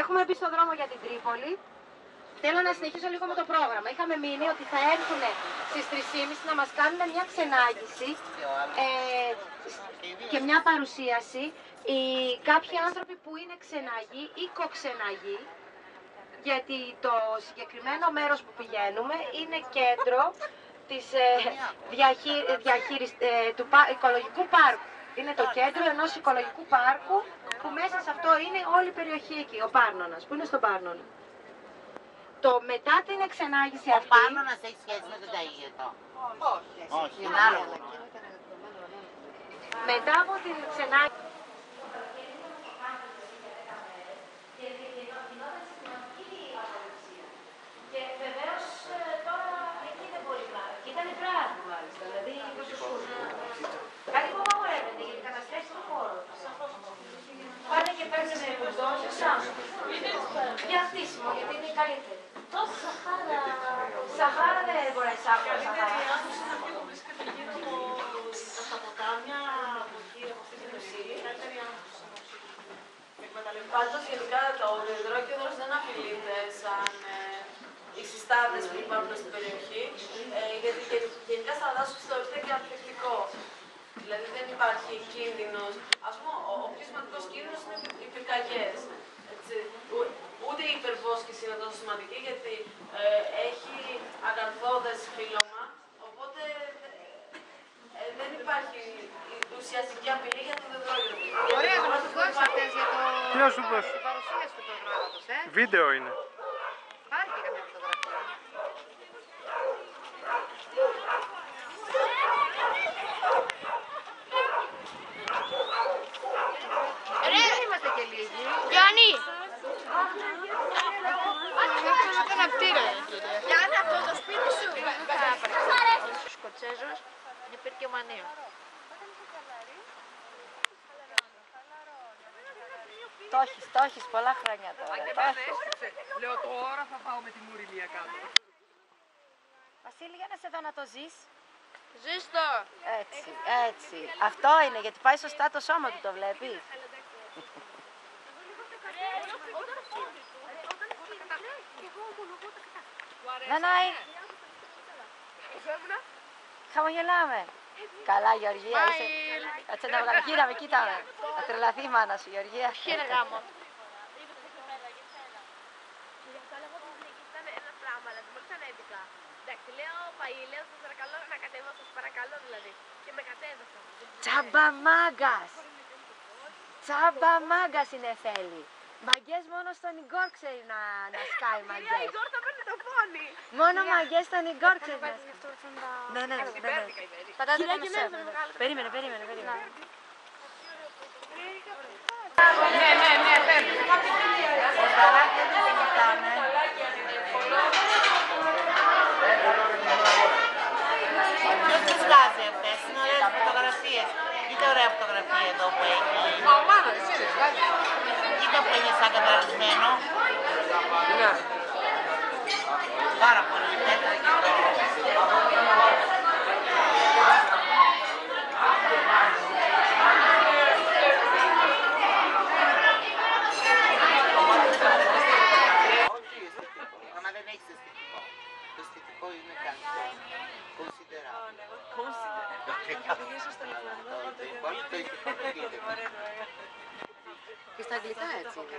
Έχουμε μπει στον δρόμο για την Τρίπολη. Θέλω να συνεχίσω λίγο με το πρόγραμμα. Είχαμε μείνει ότι θα έρθουν στις 3.30 να μας κάνουν μια ξενάγηση και μια παρουσίαση κάποιοι άνθρωποι που είναι ξεναγοί ή κοξεναγοί, γιατί το συγκεκριμένο μέρος που πηγαίνουμε είναι κέντρο της του οικολογικού πάρκου. Είναι το κέντρο ενός οικολογικού πάρκου που μέσα σε αυτό είναι όλη η περιοχή εκεί, ο Πάρνωνας, που είναι στον Πάρνονα. Μετά την εξενάγηση αυτή... Ο Πάρνωνας έχει σχέση με τον Ταΐγετο. Όχι. Είναι άλλο. Μετά από την εξενάγηση... Και βεβαίως τώρα εκεί δεν μπορεί να... Και ήταν βράδυ μάλιστα, δηλαδή κάτι που απαγορεύεται γιατί καταστρέφει τον χώρο. Πάνε και παίρνουν μπουλντόζες για χτίσιμο, γιατί είναι η καλύτερη. Σαχάρα δεν μπορεί να εισάγουμε Σαχάρα. Στα ποτάμια από εκεί, από αυτή την ουσία, πάντως γενικά το υδρόκινος δεν απειλείται σαν οι συστάδες που υπάρχουν στην περιοχή, γιατί γενικά στα δάση θεωρείται και ανθεκτικό. Δηλαδή δεν υπάρχει κίνδυνος. Ας πούμε, ο πιο σημαντικός κίνδυνος είναι οι πυρκαγιές. Ούτε η υπερβόσκηση είναι τόσο σημαντική, γιατί έχει ακαθόδες φύλλωμα, οπότε δεν υπάρχει ουσιαστική απειλή για το υδρόκινο. Ωραία, θα μας το δώσεις αυτές για την παρουσίαση του προγράμματος, Βίντεο είναι. Υπάρχει καμιά φωτογραφία. Δεν είμαστε και λίγοι. Γιάννη! Γιάννη, αυτό το σπίτι σου. Ο Σκοτσέζος είναι πυρκεμανίο. Το έχεις πολλά χρόνια τώρα. Λέω τώρα θα πάω με τη μούρη μία κάτω. Βασίλη, για να σε δω να το ζεις. Ζήστο! Έτσι. Αυτό είναι, γιατί πάει σωστά το σώμα του, το βλέπεις. Δανάη. Χαμογελάμε. Καλά, Γεωργία. Κάτσε να βγάλω. Κοίταμε. Θα τρελαθεί η μάνα σου, Γεωργία. Χαίρε γάμο. Ήταν ένα πράγμα, αλλά δεν ανέβηκα. Εντάξει, λέω Παΐλαιο, σας παρακαλώ να κατέβω, σας παρακαλώ δηλαδή. Και με κατέβασαν. Τσαμπαμάγκας. Τσαμπαμάγκας είναι θέλει. Μαγκές μόνο στον Ιγκόρ ξέρει να σκάει μαγκές. Η Γκόρ θα παίρνει το φόνι. Μόνο μαγκές στον Ιγκόρ ξέρει να σκάει. Ναι. Φαντάζομαι να σε Περίμενε. Ναι, παίρνει. Ορταλάκια δεν κοιτάμε. Ποιος τις βγάζει αυτές, είναι ωραίες φωτογραφίες. Κοίτα ωραία φωτογραφία εδώ που έχει. Ο μάνας, εσύ δεν βγάζει. Κοίτα που είναι σαν καταρισμένο. Ναι. Πάρα πολύ. Άμα δεν έχεις αισθητικό. Το αισθητικό είναι κάτι. Και στα αγγλικά έτσι είναι.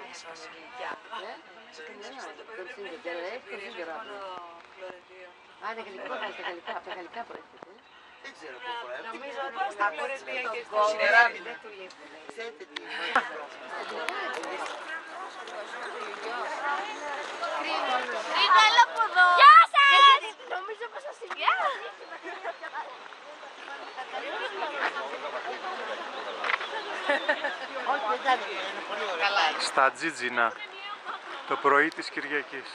Α, είναι γαλλικό, από τα γαλλικά προέρχεται. Δεν ξέρω πού προέρχεται. Νομίζω ότι στα κορυφαία και στο Κόβερα. δεν του λείπουν. Ξέρετε τι. Ρίτα, έλα από εδώ. Γεια σας! Νομίζω πως σας συμβιάζει. Όχι, δεν κάνει. Είναι πολύ ωραία. Στα Τζίτζινα, το πρωί της Κυριακής.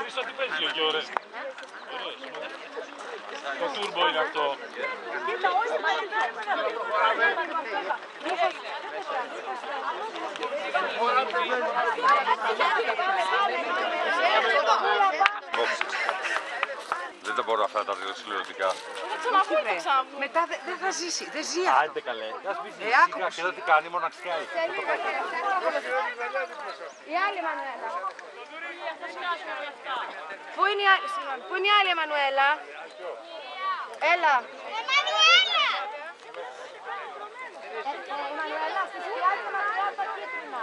Πίσω τι παίζει και ώρες. Το τούρμπο είναι αυτό. δεν μπορώ αυτά τα δεξιλωτικά. Μετά δεν θα ζήσει. Δεν ζει Άντε καλέ. Ας μην σιγά και εδώ τι κάνει, μοναξιά έχει. Η άλλη Εμμανουέλα. Πού είναι η άλλη Εμμανουέλα? Έλα. Εμμανουέλα! Εμμανουέλα, στη σκιά του μακριά τα κίτρινα.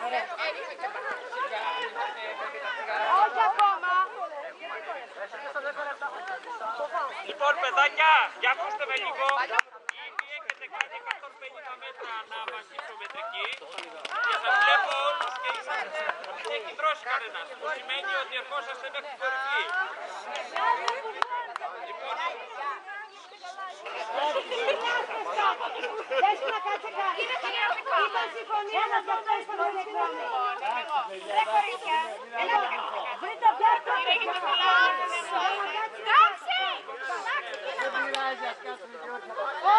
Ωραία. Όχι ακόμα. Λοιπόν, παιδάκια, για ακούστε με λίγο. Ήδη έχετε κάνει 150 μέτρα ανάβαση ισομετρική και σας βλέπω όλους και δεν έχει δρώσει κανένας. Που σημαίνει ότι ερχόσαστε μέχρι την κορυφή. Θες να κάτσε κάτι. Ήταν συμφωνία να διαφέρει στο διεκδρόμι. Βρείτε πιάτο.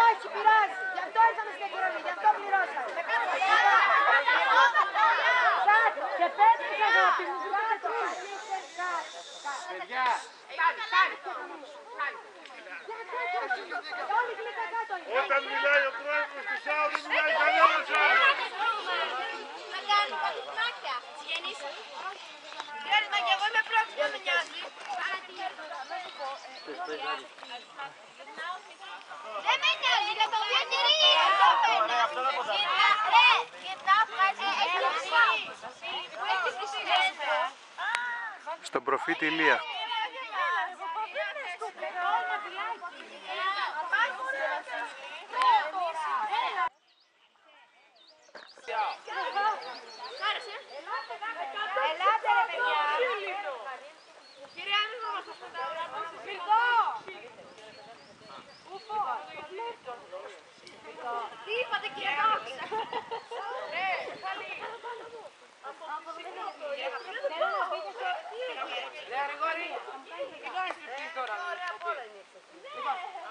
Όχι, πειράζει. Γι' αυτό ήρθαμε στην εκδρομή. Γι' αυτό πληρώσαμε. Και πέτρες αγάπη μου. Παιδιά, Όταν μιλάει ο πρόεδρος του ΣΑΟ δεν μιλάει κανένας άλλος. Να κάνουμε κουτάκια. Γεννήσεις. Έρνα και εγώ είμαι πρώτη, δεν με νοιάζει. Δεν με νοιάζει, για το διατηρεί. Στον προφήτη Ηλία. Ελάτε ρε παιδιά. Κυρία μην μας το φωτογραφώσεις. Εδώ. Τι είπατε κύριε Κόξ. Ναι, πάλι. ρε Γρηγόρη, τι κάνεις τρυπτής τώρα?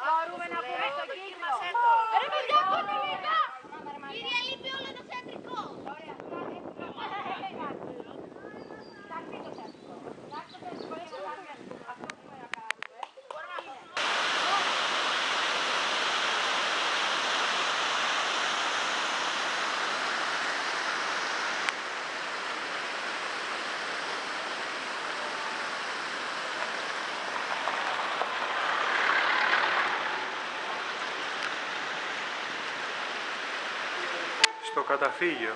Μπορούμε να πούμε στο κύκλο. Ρε παιδιά, πότε λίγα. Κύριε, λείπει όλο το θεατρικό. Στο καταφύγιο.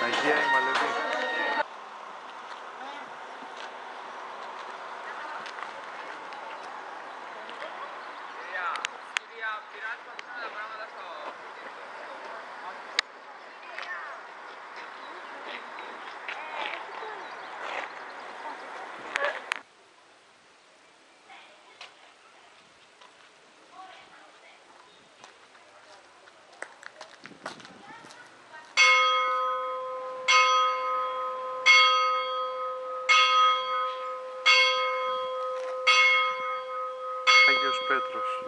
Αγία η Μαλεβή. Κυρία, πειράζει τα πράγματα στο... Άγιος Πέτρος.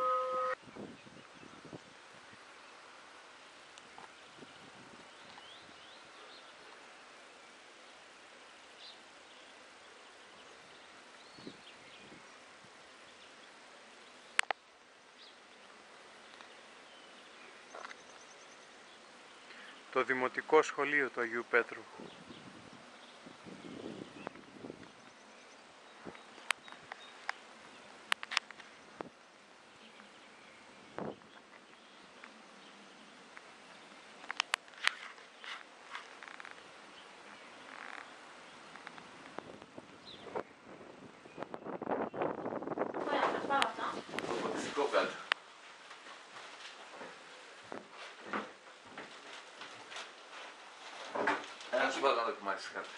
Το Δημοτικό Σχολείο του Αγίου Πέτρου. Φωτιστικό βγάλτε. Ένα σου να δοκιμάσεις κάτι.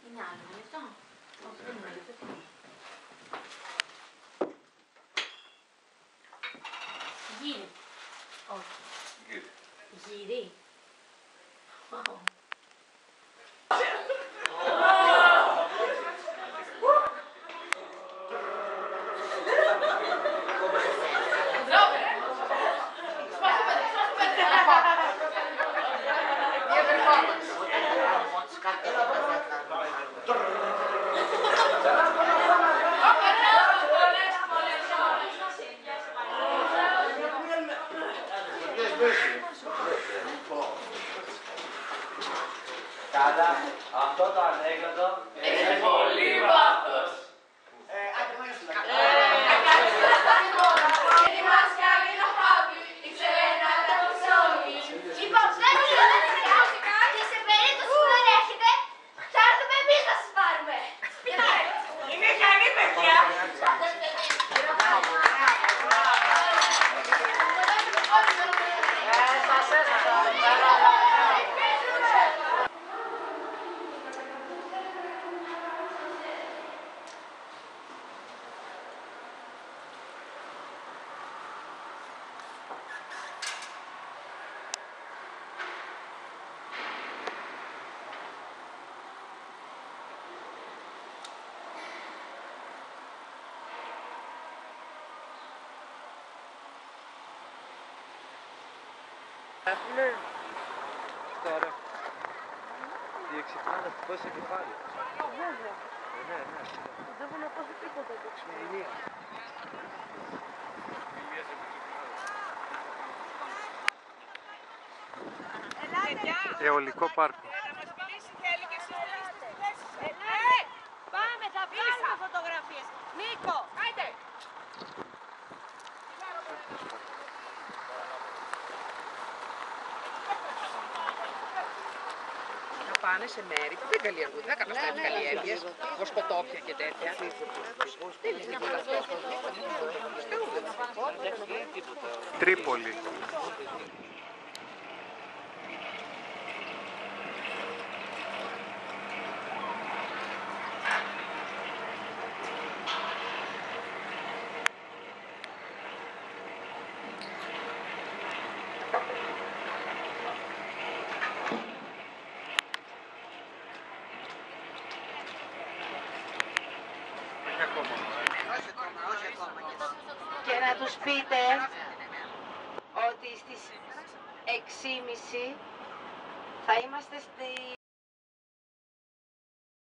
Είναι άλλο, είναι αυτό. Όχι, δεν είναι αυτό. Γύρι. Όχι. Γύρι. Γύρι. Αυτό το ανέκδοτο Έχει πολύ βάθος. Γιατί μας κάνει να χάπι, ήξερε να τα ψώνει. Λοιπόν, δεν και σε περίπτωση που δεν έχετε, θα έρθουμε εμείς να σας πάρουμε. Σπιτάρε. Είναι ικανή παιδιά. Τώρα. Τι εξυπνάνε, πόσα κεφάλαια. Βέβαια. Ναι. Δεν μπορώ να πω τίποτα. Ξενιλία. Αιωλικό πάρκο. Πάμε, θα βγάλουμε φωτογραφίες. Νίκο, άιντε. Θα πάνε σε μέρη που δεν καλλιεργούνται. Δεν καταστρέφουν καλλιέργειες, βοσκοτόπια και τέτοια. Δεν είναι τίποτα αυτό. Τρίπολη. Και να τους πείτε ότι στις 6:30 θα είμαστε στη